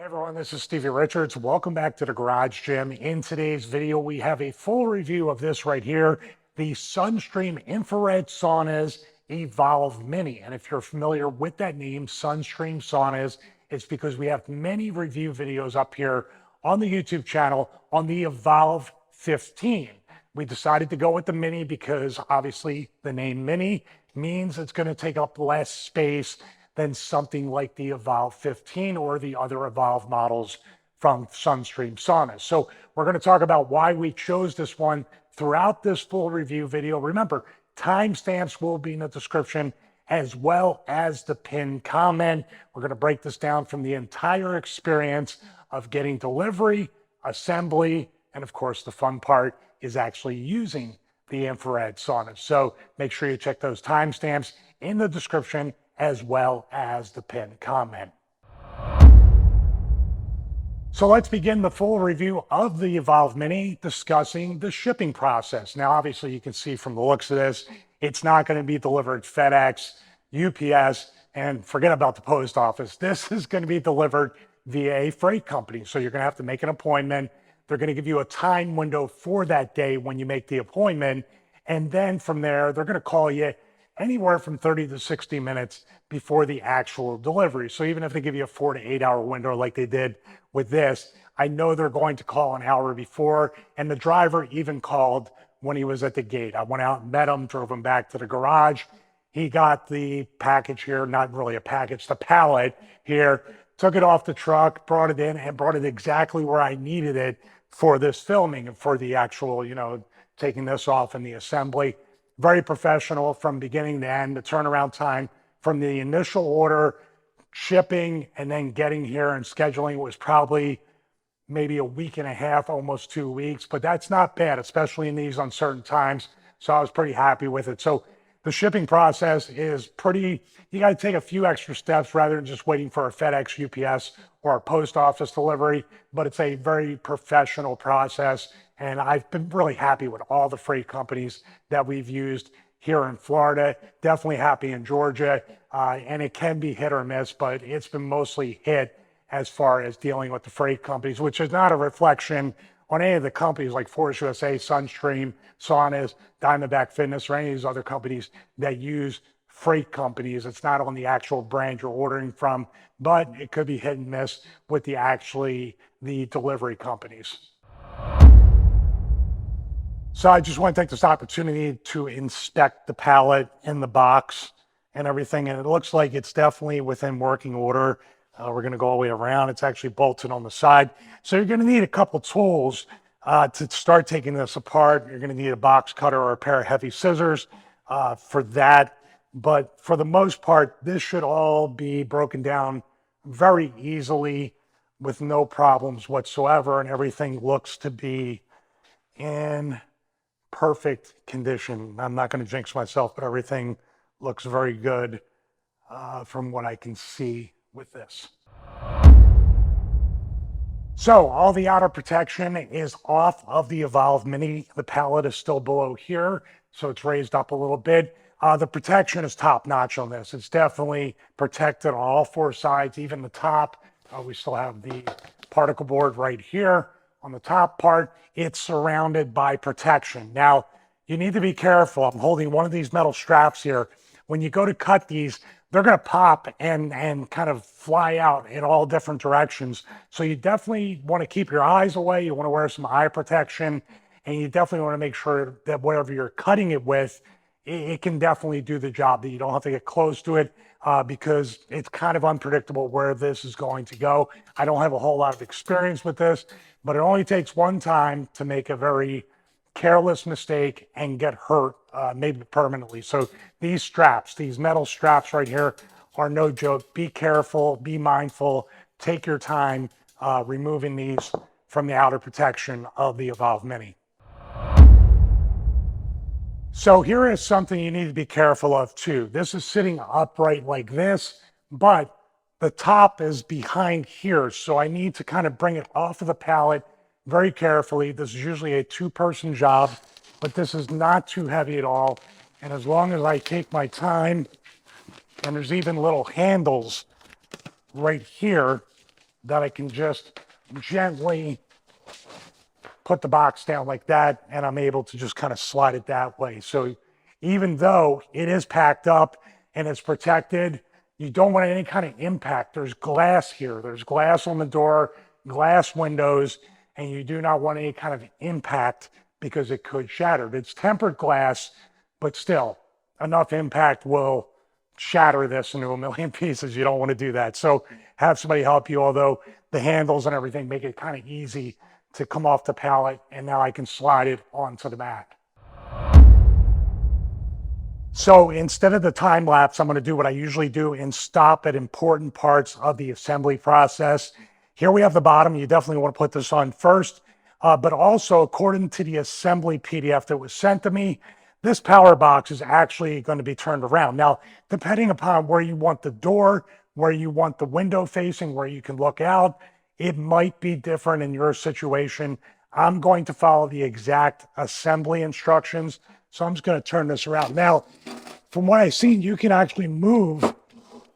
Hey everyone, this is Stevie Richards. Welcome back to the Garage Gym. In today's video, we have a full review of this right here, the Sunstream Infrared Saunas Evolve Mini. And if you're familiar with that name, Sunstream Saunas, it's because we have many review videos up here on the YouTube channel on the Evolve 15. We decided to go with the Mini because obviously the name Mini means it's going to take up less space than something like the Evolve 15 or the other Evolve models from Sunstream Saunas. So we're going to talk about why we chose this one throughout this full review video. Remember, timestamps will be in the description as well as the pinned comment. We're going to break this down from the entire experience of getting delivery, assembly, and of course the fun part is actually using the infrared sauna. So make sure you check those timestamps in the description as well as the pinned comment. So let's begin the full review of the Evolve Mini discussing the shipping process. Now, obviously you can see from the looks of this, it's not going to be delivered FedEx, UPS, and forget about the post office. This is going to be delivered via a freight company. So you're going to have to make an appointment. They're going to give you a time window for that day when you make the appointment. And then from there, they're going to call you anywhere from 30 to 60 minutes before the actual delivery. So even if they give you a 4 to 8 hour window like they did with this, I know they're going to call an hour before. And the driver even called when he was at the gate. I went out and met him, drove him back to the garage. He got the package here, not really a package, the pallet here, took it off the truck, brought it in and brought it exactly where I needed it for this filming and for the actual, taking this off and the assembly. Very professional from beginning to end. The turnaround time from the initial order, shipping, and then getting here and scheduling was probably maybe a week and a half, almost 2 weeks, but that's not bad, especially in these uncertain times. So I was pretty happy with it. So the shipping process is you got to take a few extra steps rather than just waiting for a FedEx, UPS, or a post office delivery, but it's a very professional process. And I've been really happy with all the freight companies that we've used here in Florida, definitely happy in Georgia. And it can be hit or miss, but it's been mostly hit as far as dealing with the freight companies, which is not a reflection on any of the companies like Force USA, Sunstream, Saunas, Diamondback Fitness, or any of these other companies that use freight companies. It's not on the actual brand you're ordering from, but it could be hit and miss with the delivery companies. So I just want to take this opportunity to inspect the pallet in the box and everything. And it looks like it's definitely within working order. We're going to go all the way around. It's actually bolted on the side. So you're going to need a couple tools to start taking this apart. You're going to need a box cutter or a pair of heavy scissors for that. But for the most part, this should all be broken down very easily with no problems whatsoever. And everything looks to be in perfect condition. I'm not going to jinx myself, but everything looks very good from what I can see with this. So all the outer protection is off of the Evolve Mini. The pallet is still below here, so it's raised up a little bit. The protection is top notch on this. It's definitely protected on all four sides, even the top. We still have the particle board right here. On the top part, it's surrounded by protection. Now, you need to be careful. I'm holding one of these metal straps here. When you go to cut these, they're going to pop and kind of fly out in all different directions. So you definitely want to keep your eyes away. You want to wear some eye protection, and you definitely want to make sure that whatever you're cutting it with, it can definitely do the job, that you don't have to get close to it because it's kind of unpredictable where this is going to go. I don't have a whole lot of experience with this, but it only takes one time to make a very careless mistake and get hurt, maybe permanently. So these straps, these metal straps right here are no joke. Be careful, be mindful, take your time removing these from the outer protection of the Evolve Mini. So here is something you need to be careful of too. This is sitting upright like this, but the top is behind here. So I need to kind of bring it off of the pallet very carefully. This is usually a two-person job, but this is not too heavy at all. And as long as I take my time, and there's even little handles right here that I can just gently put the box down like that, and I'm able to just kind of slide it that way. So even though it is packed up and it's protected, you don't want any kind of impact. There's glass here. There's glass on the door, glass windows, and you do not want any kind of impact because it could shatter. It's tempered glass, but still, enough impact will shatter this into a million pieces. You don't want to do that. So have somebody help you, although the handles and everything make it kind of easy to come off the pallet, and now I can slide it onto the mat. So instead of the time lapse, I'm going to do what I usually do and stop at important parts of the assembly process. Here we have the bottom. You definitely want to put this on first, but also according to the assembly PDF that was sent to me, this power box is actually going to be turned around. Now, depending upon where you want the door, where you want the window facing, where you can look out, it might be different in your situation. I'm going to follow the exact assembly instructions. So I'm just going to turn this around. Now, from what I've seen, you can actually move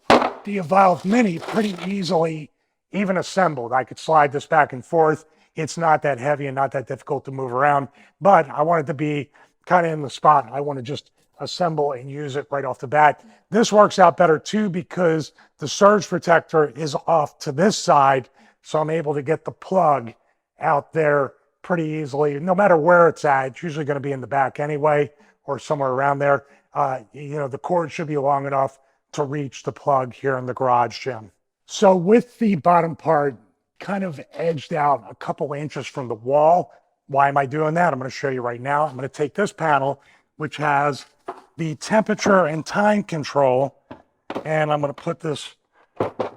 the Evolve Mini pretty easily, even assembled. I could slide this back and forth. It's not that heavy and not that difficult to move around, but I want it to be kind of in the spot. I want to just assemble and use it right off the bat. This works out better too because the surge protector is off to this side, so I'm able to get the plug out there pretty easily. No matter where it's at, it's usually going to be in the back anyway, or somewhere around there. The cord should be long enough to reach the plug here in the garage gym. So with the bottom part kind of edged out a couple inches from the wall, why am I doing that? I'm going to show you right now. I'm going to take this panel, which has the temperature and time control, and I'm going to put this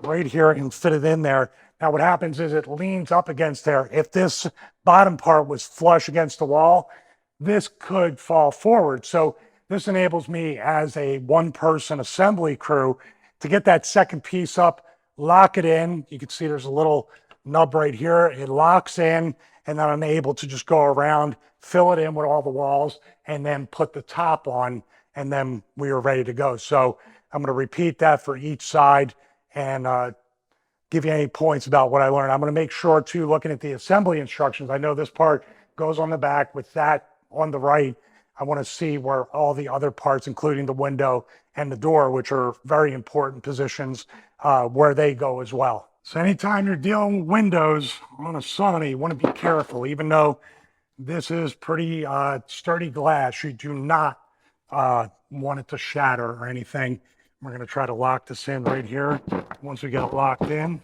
right here and fit it in there. Now what happens is it leans up against there. If this bottom part was flush against the wall, this could fall forward. So this enables me as a one-person assembly crew to get that second piece up, lock it in. You can see there's a little nub right here. It locks in, and then I'm able to just go around, fill it in with all the walls, and then put the top on, and then we are ready to go. So I'm going to repeat that for each side and give you any points about what I learned. I'm going to make sure too, looking at the assembly instructions, I know this part goes on the back with that on the right. I want to see where all the other parts, including the window and the door, which are very important positions, where they go as well. So anytime you're dealing with windows on a sauna, you want to be careful. Even though this is pretty sturdy glass, you do not want it to shatter or anything. We're going to try to lock this in right here. Once we get it locked in,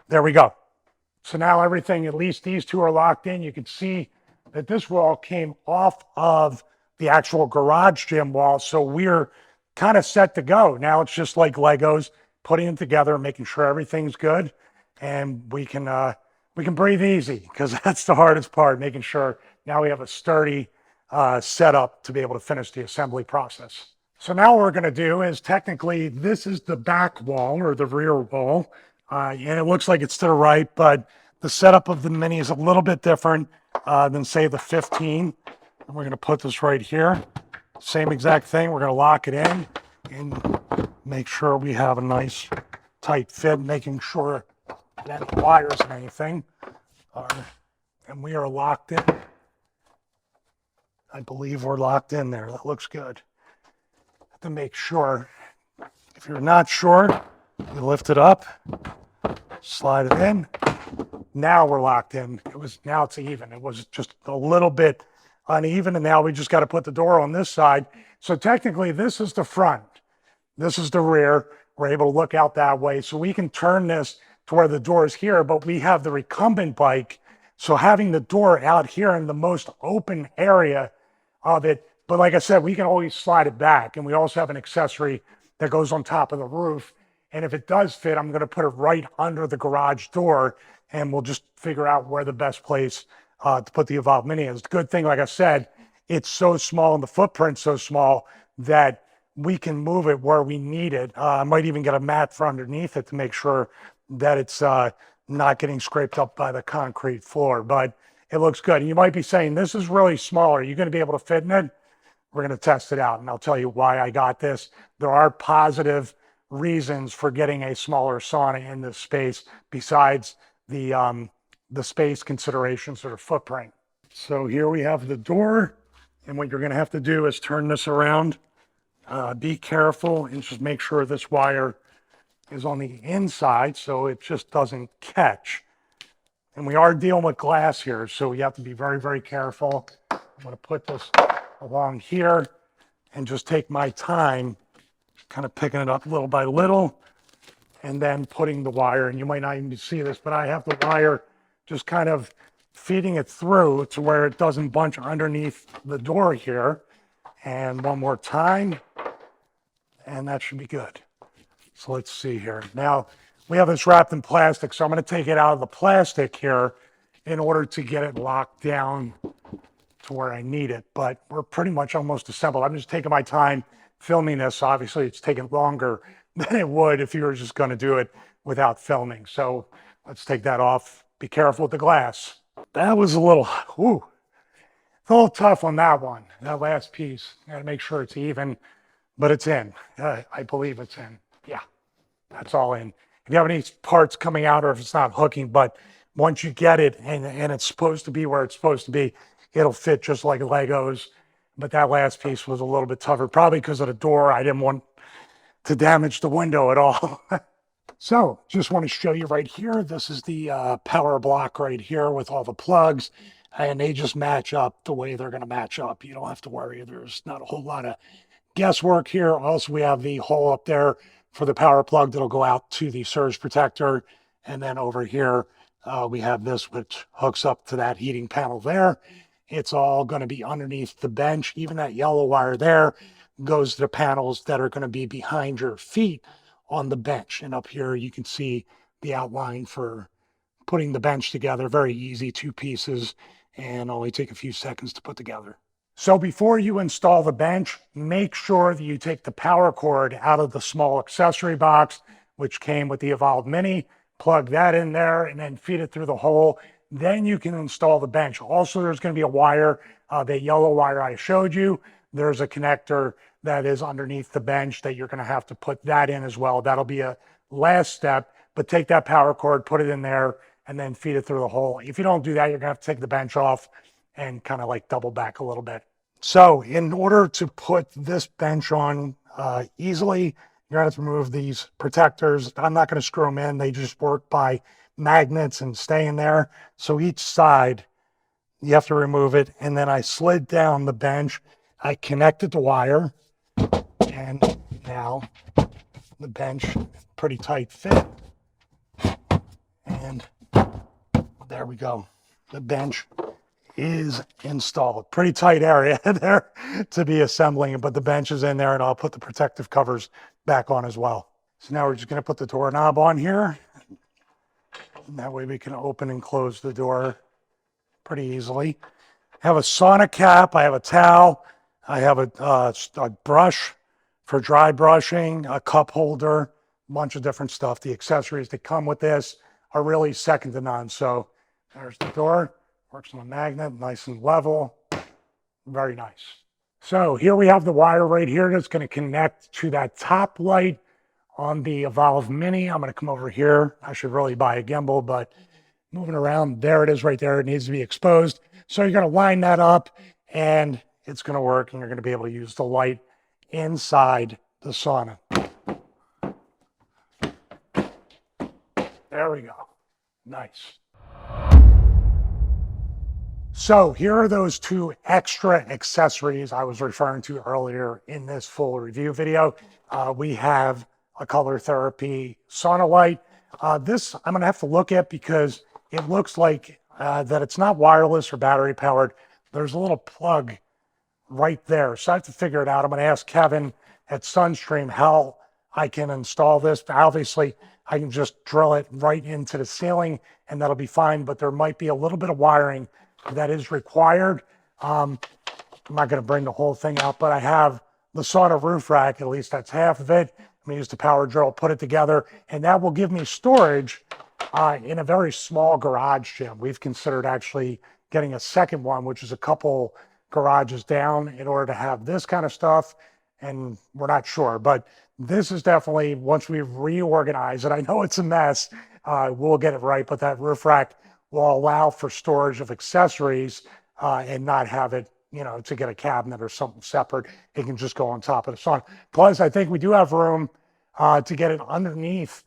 there we go. So now everything, at least these two are locked in. You can see that this wall came off of the actual garage gym wall. So we're kind of set to go. Now it's just like Legos, putting it together, making sure everything's good. And we can breathe easy, because that's the hardest part, making sure now we have a sturdy setup to be able to finish the assembly process. So now what we're going to do is, technically this is the back wall or the rear wall. And it looks like it's to the right, but the setup of the Mini is a little bit different than, say, the 15. And we're going to put this right here. Same exact thing. We're going to lock it in and make sure we have a nice tight fit, making sure that any wires and anything are, and we are locked in. I believe we're locked in there. That looks good. Have to make sure. If you're not sure, you lift it up, slide it in. Now we're locked in. Now it's even. It was just a little bit uneven, and now we just got to put the door on this side. So technically this is the front. This is the rear. We're able to look out that way. So we can turn this to where the door is here, but we have the recumbent bike. So having the door out here in the most open area of it, but like I said, we can always slide it back. And we also have an accessory that goes on top of the roof. And if it does fit, I'm going to put it right under the garage door, and we'll just figure out where the best place to put the Evolve Mini is. The good thing, like I said, it's so small and the footprint's so small that we can move it where we need it. I might even get a mat for underneath it to make sure that it's not getting scraped up by the concrete floor, but it looks good. And you might be saying, this is really small. Are you going to be able to fit in it? We're going to test it out, and I'll tell you why I got this. There are positive reasons for getting a smaller sauna in this space besides the space considerations or footprint. So here we have the door, and what you're going to have to do is turn this around. Be careful and just make sure this wire is on the inside so it just doesn't catch. And we are dealing with glass here, so you have to be very, very careful. I'm going to put this along here and just take my time kind of picking it up little by little and then putting the wire, and you might not even see this, but I have the wire just kind of feeding it through to where it doesn't bunch underneath the door here. And one more time, and that should be good. So let's see here. Now we have this wrapped in plastic, so I'm going to take it out of the plastic here in order to get it locked down to where I need it, but we're pretty much almost assembled. I'm just taking my time filming this. Obviously, it's taking longer than it would if you were just going to do it without filming. So let's take that off. Be careful with the glass. That was a little tough on that one. That last piece, got to make sure it's even, but it's in. I believe it's in. Yeah, that's all in. If you have any parts coming out or if it's not hooking, but once you get it and it's supposed to be where it's supposed to be, it'll fit just like Legos. But that last piece was a little bit tougher, probably because of the door. I didn't want to damage the window at all. So just want to show you right here. This is the power block right here with all the plugs, and they just match up the way they're going to match up. You don't have to worry. There's not a whole lot of guesswork here. Also, we have the hole up there for the power plug that'll go out to the surge protector. And then over here, we have this, which hooks up to that heating panel there. It's all going to be underneath the bench. Even that yellow wire there goes to the panels that are going to be behind your feet on the bench. And up here, you can see the outline for putting the bench together. Very easy, 2 pieces, and only take a few seconds to put together. So before you install the bench, make sure that you take the power cord out of the small accessory box, which came with the Evolve Mini, plug that in there, and then feed it through the hole. Then you can install the bench. Also, there's going to be a wire, the yellow wire I showed you. There's a connector that is underneath the bench that you're going to have to put that in as well. That'll be a last step, but take that power cord, put it in there, and then feed it through the hole. If you don't do that, you're going to have to take the bench off and kind of like double back a little bit. So in order to put this bench on easily, you're going to have to remove these protectors. I'm not going to screw them in. They just work by magnets and stay in there. So each side, you have to remove it. And then I slid down the bench. I connected the wire. And now the bench, pretty tight fit. And there we go. The bench is installed. Pretty tight area there to be assembling, but the bench is in there, and I'll put the protective covers back on as well. So now we're just going to put the doorknob on here. And that way we can open and close the door pretty easily. I have a sauna cap. I have a towel. I have a brush for dry brushing, a cup holder, a bunch of different stuff. The accessories that come with this are really second to none. So there's the door. Works on a magnet, nice and level. Very nice. So here we have the wire right here that's going to connect to that top light on the Evolve Mini. I'm going to come over here. I should really buy a gimbal, but moving around, there it is right there. It needs to be exposed. So you're going to line that up and it's going to work, and you're going to be able to use the light inside the sauna. There we go. Nice. So here are those 2 extra accessories I was referring to earlier in this full review video. We have a color therapy sauna light. This I'm going to have to look at because it looks like that it's not wireless or battery powered. There's a little plug right there. So I have to figure it out. I'm going to ask Kevin at Sunstream how I can install this. Obviously, I can just drill it right into the ceiling and that'll be fine, but there might be a little bit of wiring that is required. I'm not going to bring the whole thing out, but I have the sauna roof rack, at least that's half of it. I'm gonna use the power drill, put it together, and that will give me storage in a very small garage gym. We've considered actually getting a second one, which is a couple garages down, in order to have this kind of stuff, and we're not sure. But this is definitely, once we reorganize it, I know it's a mess, we'll get it right, but that roof rack will allow for storage of accessories and not have it, you know, to get a cabinet or something separate. It can just go on top of the sauna. Plus, I think we do have room to get it underneath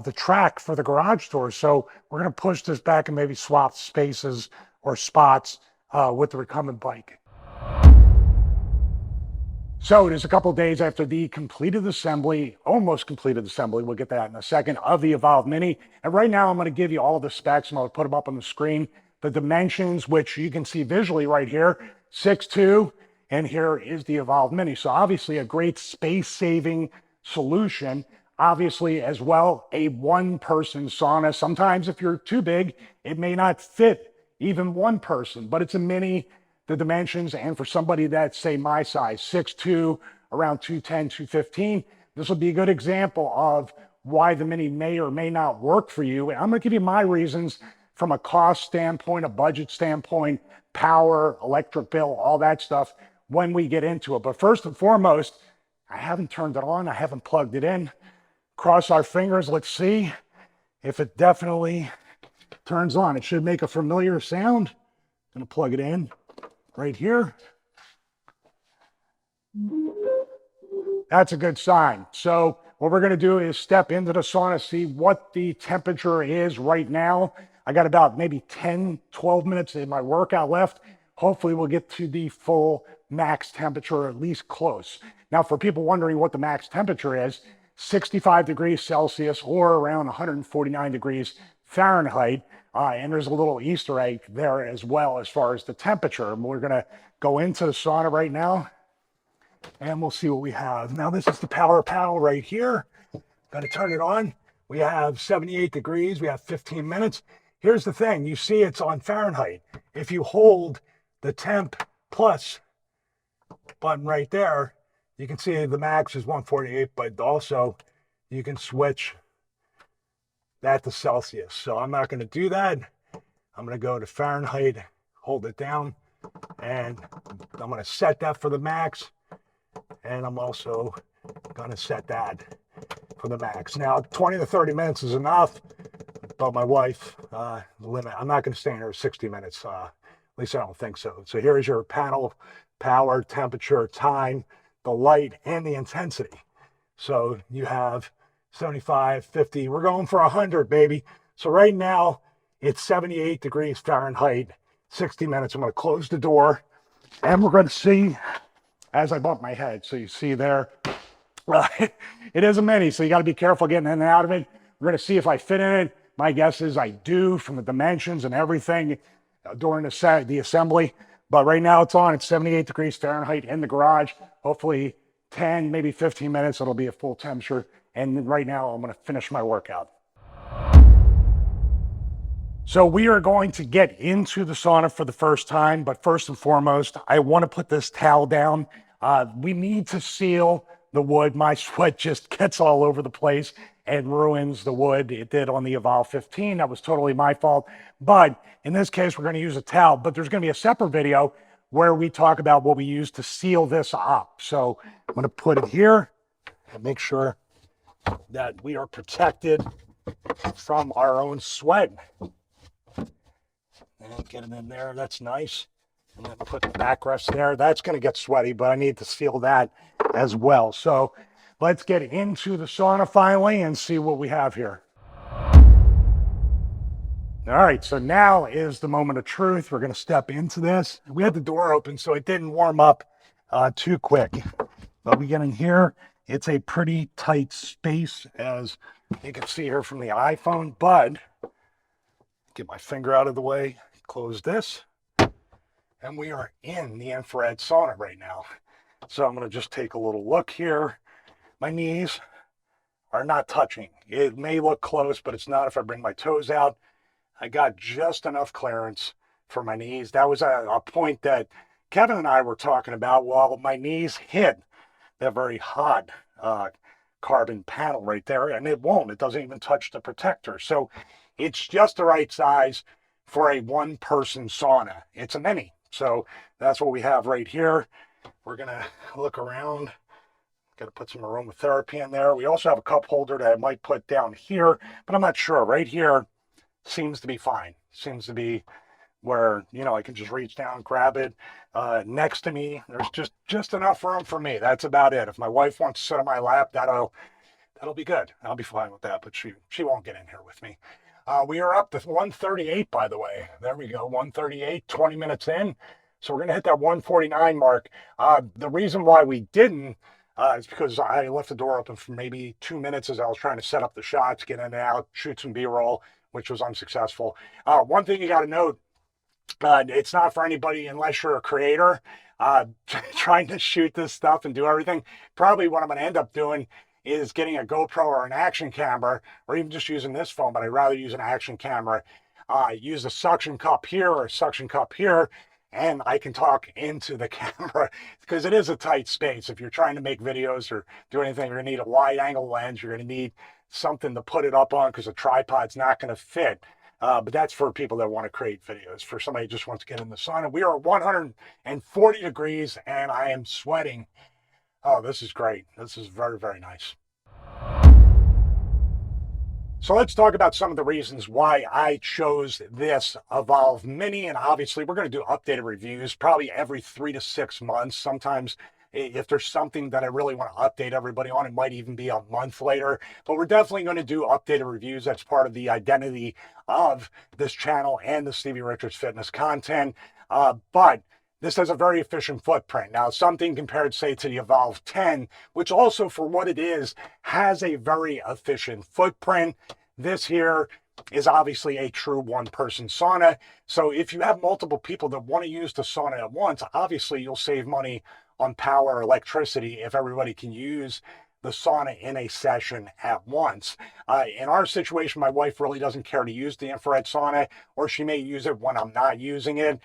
the track for the garage door. So we're going to push this back and maybe swap spaces or spots with the recumbent bike. So it is a couple of days after the completed assembly, almost completed assembly, we'll get that in a second, of the Evolve Mini. And right now I'm going to give you all of the specs. I'm going to put them up on the screen. The dimensions, which you can see visually right here, 6'2", and here is the Evolve Mini. So obviously a great space-saving solution. Obviously, as well, a one-person sauna. Sometimes if you're too big, it may not fit even one person, but it's a mini. The dimensions, and for somebody that's, say, my size, 6'2", around 210, 215, this will be a good example of why the Mini may or may not work for you. And I'm going to give you my reasons from a cost standpoint, a budget standpoint, power, electric bill, all that stuff when we get into it. But first and foremost, I haven't turned it on. I haven't plugged it in. Cross our fingers. Let's see if it definitely turns on. It should make a familiar sound. I'm going to plug it in right here. That's a good sign. So what we're going to do is step into the sauna, see what the temperature is right now. I got about maybe 10, 12 minutes in my workout left. Hopefully we'll get to the full max temperature, or at least close. Now, for people wondering what the max temperature is, 65 degrees Celsius or around 149 degrees Fahrenheit. And there's a little Easter egg there as well as far as the temperature. And we're going to go into the sauna right now and we'll see what we have. Now, this is the power panel right here. Going to turn it on. We have 78 degrees. We have 15 minutes. Here's the thing. You see it's on Fahrenheit. If you hold the temp plus button right there, you can see the max is 148, but also you can switch that to Celsius. So I'm not going to do that. I'm going to go to Fahrenheit, hold it down, and I'm going to set that for the max. And I'm also going to set that for the max. Now, 20 to 30 minutes is enough, but my wife, the limit, I'm not going to stay in here 60 minutes. At least I don't think so. So here's your panel, power, temperature, time, the light, and the intensity. So you have 75, 50, we're going for 100, baby. So right now it's 78 degrees Fahrenheit, 60 minutes. I'm going to close the door and we're going to see as I bump my head. So you see there, it is a mini, so you got to be careful getting in and out of it. We're going to see if I fit in it. My guess is I do, from the dimensions and everything during the assembly. But right now it's on. It's 78 degrees Fahrenheit in the garage. Hopefully 10, maybe 15 minutes, it'll be a full temperature. And right now I'm going to finish my workout. So we are going to get into the sauna for the first time, but first and foremost, I want to put this towel down. We need to seal the wood. My sweat just gets all over the place and ruins the wood. It did on the Evolve 15. That was totally my fault. But in this case, we're going to use a towel, but there's going to be a separate video where we talk about what we use to seal this up. So I'm going to put it here and make sure that we are protected from our own sweat. And get it in there, that's nice. And then put the backrest there. That's going to get sweaty, but I need to seal that as well. So let's get into the sauna finally and see what we have here. All right, so now is the moment of truth. We're going to step into this. We had the door open, so it didn't warm up too quick. But we get in here. It's a pretty tight space, as you can see here from the iPhone, but get my finger out of the way, close this, and we are in the infrared sauna right now. So I'm going to just take a little look here. My knees are not touching. It may look close, but it's not if I bring my toes out. I got just enough clearance for my knees. That was a point that Kevin and I were talking about while my knees hit that very hot carbon panel right there, and it won't. It doesn't even touch the protector. So it's just the right size for a one-person sauna. It's a mini. So that's what we have right here. We're going to look around. Got to put some aromatherapy in there. We also have a cup holder that I might put down here, but I'm not sure. Right here seems to be fine. Seems to be where, you know, I can just reach down, grab it. Next to me, there's just enough room for me. That's about it. If my wife wants to sit on my lap, that'll be good. I'll be fine with that, but she won't get in here with me. We are up to 138, by the way. There we go, 138, 20 minutes in. So we're going to hit that 149 mark. The reason why we didn't is because I left the door open for maybe 2 minutes as I was trying to set up the shots, get in and out, shoot some B-roll, which was unsuccessful. One thing you got to note, it's not for anybody unless you're a creator. Trying to shoot this stuff and do everything. Probably what I'm going to end up doing is getting a GoPro or an action camera, or even just using this phone, but I'd rather use an action camera. Use a suction cup here or a suction cup here, and I can talk into the camera because it is a tight space. If you're trying to make videos or do anything, you're going to need a wide angle lens. You're going to need something to put it up on because a tripod's not going to fit. But that's for people that want to create videos. For somebody who just wants to get in the sauna. We are at 140 degrees and I am sweating. Oh, this is great. This is very, very nice. So let's talk about some of the reasons why I chose this Evolve Mini. And obviously we're going to do updated reviews probably every 3 to 6 months. Sometimes if there's something that I really want to update everybody on, it might even be a month later. But we're definitely going to do updated reviews. That's part of the identity of this channel and the Stevie Richards Fitness content. But this has a very efficient footprint. Now, something compared, say, to the Evolve 10, which also, for what it is, has a very efficient footprint. This here is obviously a true one-person sauna. So if you have multiple people that want to use the sauna at once, obviously you'll save money on power or electricity if everybody can use the sauna in a session at once. In our situation, my wife really doesn't care to use the infrared sauna, or she may use it when I'm not using it.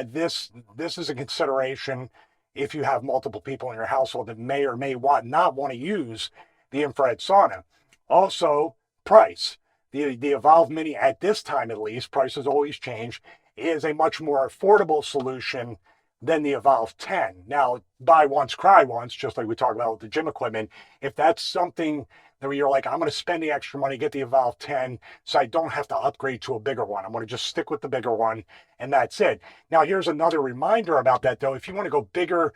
This is a consideration if you have multiple people in your household that may or may not want to use the infrared sauna. Also, price. The Evolve Mini at this time, at least, prices always change, is a much more affordable solution than the Evolve 10. Now, buy once, cry once, just like we talked about with the gym equipment. If that's something that you're like, I'm going to spend the extra money, get the Evolve 10, so I don't have to upgrade to a bigger one. I'm going to just stick with the bigger one, and that's it. Now, here's another reminder about that, though. If you want to go bigger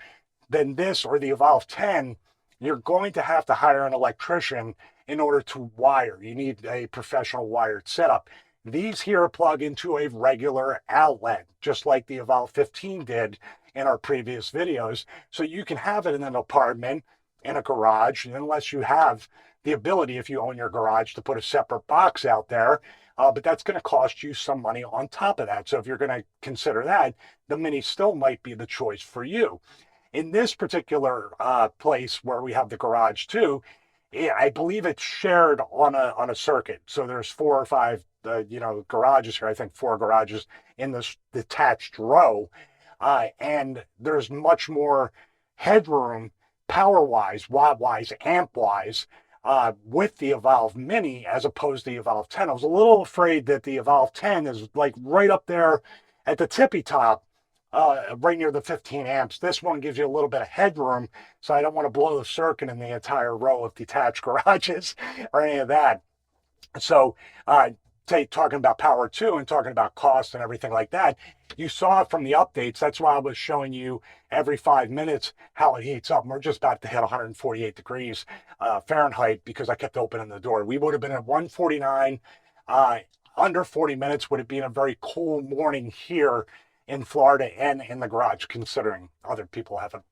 than this or the Evolve 10, you're going to have to hire an electrician in order to wire. You need a professional wired setup. These here plug into a regular outlet, just like the Evolve 15 did in our previous videos. So you can have it in an apartment, in a garage, unless you have the ability, if you own your garage, to put a separate box out there. But that's going to cost you some money on top of that. So if you're going to consider that, the Mini still might be the choice for you. In this particular place where we have the garage too, I believe it's shared on a circuit. So there's 4 or 5 garages here. I think 4 garages in this detached row, and there's much more headroom, power-wise, watt-wise, amp-wise, with the Evolve Mini as opposed to the Evolve 10. I was a little afraid that the Evolve 10 is like right up there at the tippy top, right near the 15 amps. This one gives you a little bit of headroom, so I don't want to blow the circuit in the entire row of detached garages or any of that. So, talking about power too and talking about cost and everything like that, you saw it from the updates. That's why I was showing you every 5 minutes how it heats up. And we're just about to hit 148 degrees Fahrenheit because I kept opening the door. We would have been at 149 under 40 minutes. Would it be in a very cool morning here in Florida and in the garage, considering other people have a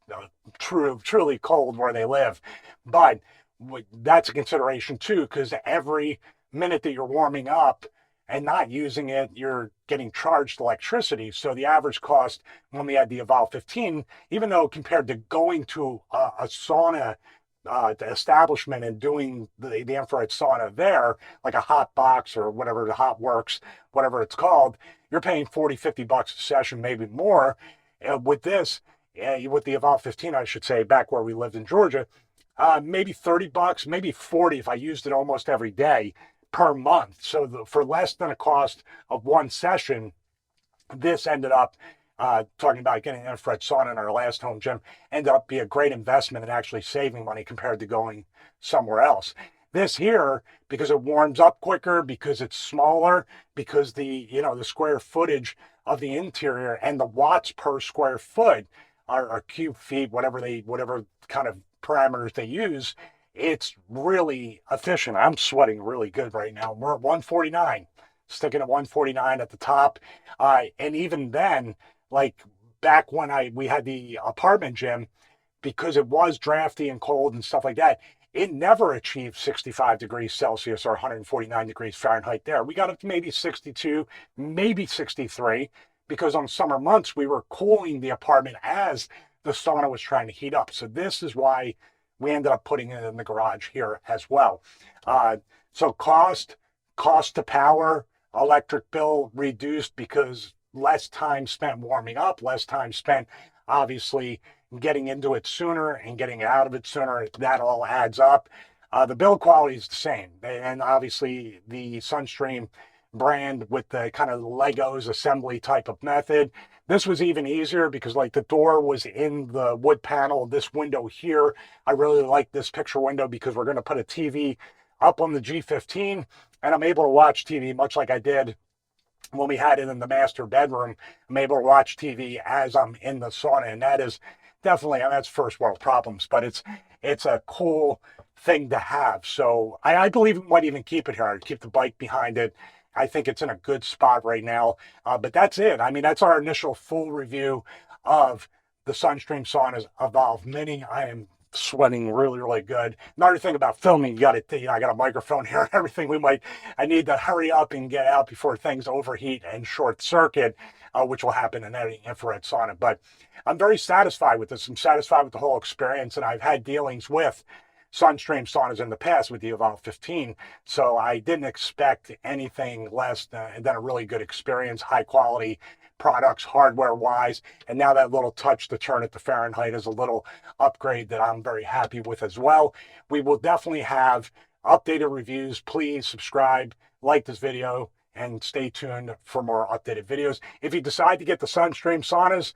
truly cold where they live. But that's a consideration too, because every minute that you're warming up and not using it, you're getting charged electricity. So the average cost when we had the Evolve 15, even though compared to going to a sauna establishment and doing the infrared sauna there, like a hot box or whatever, the hot works, whatever it's called, you're paying 40, 50 bucks a session, maybe more. With this, with the Evolve 15, I should say, back where we lived in Georgia, maybe 30 bucks, maybe 40 if I used it almost every day per month. So for less than a cost of one session, this ended up talking about getting an infrared sauna in our last home gym, ended up being a great investment and actually saving money compared to going somewhere else. This here, because it warms up quicker, because it's smaller, because the square footage of the interior and the watts per square foot are cube feet, whatever kind of parameters they use, it's really efficient. I'm sweating really good right now. We're at 149, sticking at 149 at the top. And even then, like back when we had the apartment gym, because it was drafty and cold and stuff like that, it never achieved 65 degrees Celsius or 149 degrees Fahrenheit there. We got up to maybe 62, maybe 63, because on summer months we were cooling the apartment as the sauna was trying to heat up. So this is why we ended up putting it in the garage here as well. So cost to power, electric bill reduced because less time spent warming up, less time spent obviously getting into it sooner and getting out of it sooner. That all adds up. The build quality is the same. And obviously the Sunstream brand with the kind of Legos assembly type of method. This was even easier because like the door was in the wood panel. This window here, I really like this picture window because we're going to put a TV up on the G15 and I'm able to watch TV much like I did when we had it in the master bedroom. I'm able to watch TV as I'm in the sauna, and that is definitely, and that's first world problems, but it's a cool thing to have. So I believe we might even keep it here. I'd keep the bike behind it. I think it's in a good spot right now. But that's it. I mean, that's our initial full review of the Sunstream Saunas Evolve Mini. I am sweating really, really good. Another thing about filming, I got a microphone here and everything. I need to hurry up and get out before things overheat and short circuit, which will happen in any infrared sauna. But I'm very satisfied with this. I'm satisfied with the whole experience, and I've had dealings with Sunstream saunas in the past with the Evolve 15, so I didn't expect anything less than a really good experience, high quality products hardware wise, and now that little touch to turn it to Fahrenheit is a little upgrade that I'm very happy with as well. We will definitely have updated reviews. Please subscribe, like this video, and stay tuned for more updated videos. If you decide to get the Sunstream saunas,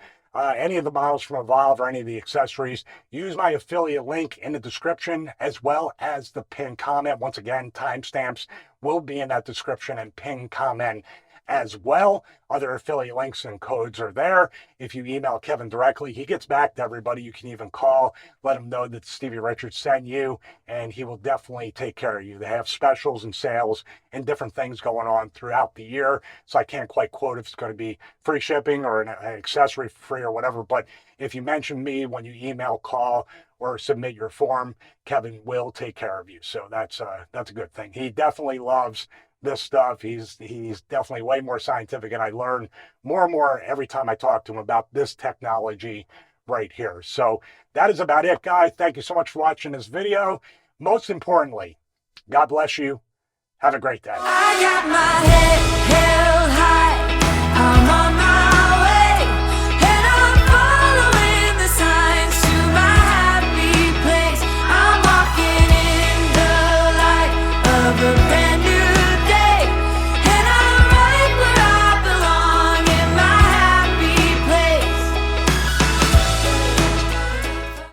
any of the models from Evolve or any of the accessories, use my affiliate link in the description as well as the pinned comment. Once again, timestamps will be in that description and pinned comment as well. Other affiliate links and codes are there. If you email Kevin directly, he gets back to everybody. You can even call, let him know that Stevie Richards sent you, and he will definitely take care of you. They have specials and sales and different things going on throughout the year, so I can't quite quote if it's going to be free shipping or an accessory free or whatever, but if you mention me when you email, call, or submit your form, Kevin will take care of you. So that's a good thing. He definitely loves this stuff. He's definitely way more scientific, and I learn more and more every time I talk to him about this technology right here. So that is about it, guys. Thank you so much for watching this video. Most importantly, God bless you. Have a great day. I got my head held